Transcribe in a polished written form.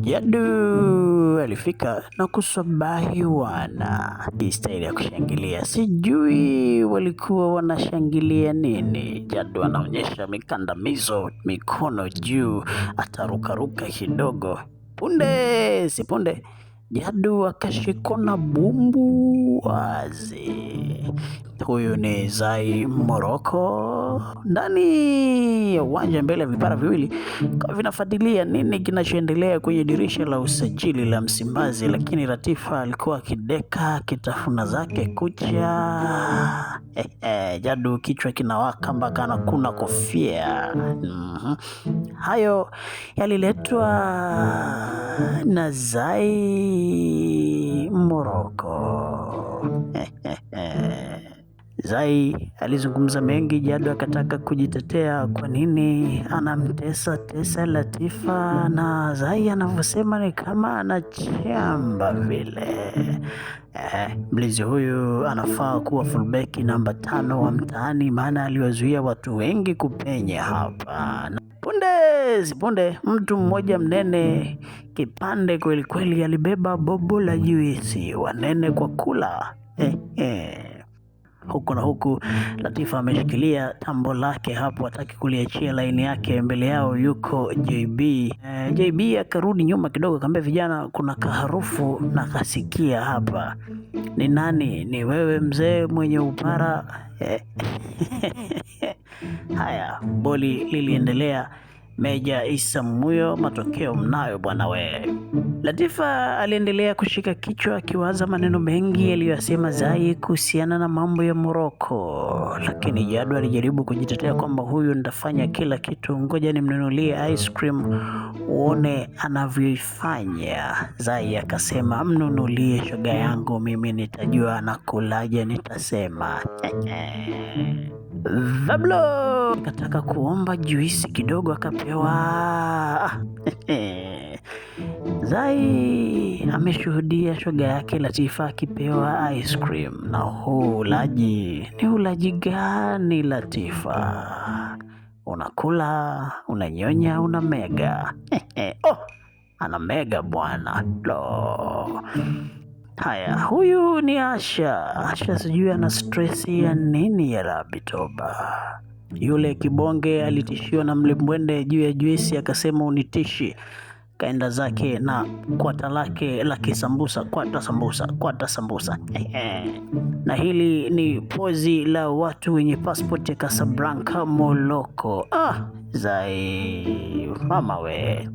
Jadu alifika na kusabahi wana. Hii staili ya kushangilia, sijui walikuwa wanashangilia nini. Jadu anaonyesha mikandamizo, mikono juu, atarukaruka kidogo. Punde si punde, Jadu akashikwa na bumbu wazi. Huyu ni Zai Morocco ndani ya uwanja mbele ya vipara viwili kwa vinafuatilia nini kinachoendelea kwenye dirisha la usajili la Msimbazi, lakini Latifa alikuwa akideka kitafuna zake kucha. Jadu kichwa kinawaka mpaka anakuna kofia. Hayo yaliletwa na Zai Morocco. Zai alizungumza mengi. Jadu akataka kujitetea kwa nini anamtesa Latifa, na Zai anavyosema ni kama anachamba vile. Mlinzi huyu anafaa kuwa fullback namba 5 wa mtaani, maana aliwazuia watu wengi kupenya hapa. Punde mtu mmoja mnene kipande kweli kweli alibeba bobo la juisi, wanene kwa kula. Huku na huku Latifa ameshikilia tambo lake hapo, hataki kuliachia laini yake. Mbele yao yuko JB. JB akarudi nyuma kidogo, akamwambia vijana, kuna kaharufu na kasikia hapa. Ni nani? Ni wewe mzee mwenye upara? Haya, boli liliendelea. Meja Isa Muyo, matokeo mnayo bwana we. Latifa aliendelea kushika kichwa akiwaza maneno mengi yaliyosema Zai kuhusiana na mambo ya Morocco, lakini Jadu alijaribu kujitetea kwamba huyu ndafanya kila kitu, ngoja nimnunulie ice cream uone anavyoifanya. Zai akasema, mnunulie shoga yangu, mimi nitajua anakulaje, nitasema. Vablo kataka kuomba juisi kidogo akapewa. Zai ameshuhudia shoga yake Latifa akipewa ice cream, na huu ulaji ni ulaji gani Latifa? Unakula, unanyonya, unamega. Ana mega bwana. Haya, huyu ni Asha sijui ana stress ya nini ya Rabi Toba. Yule kibonge alitishiwa na mlimbwende juu ya juisi, akasema unitishi. Kaenda zake na kwata lake la kisambusa, kwata sambusa. Na hili ni pozi la watu wenye passport ya Casablanca Morocco. Zai mama we.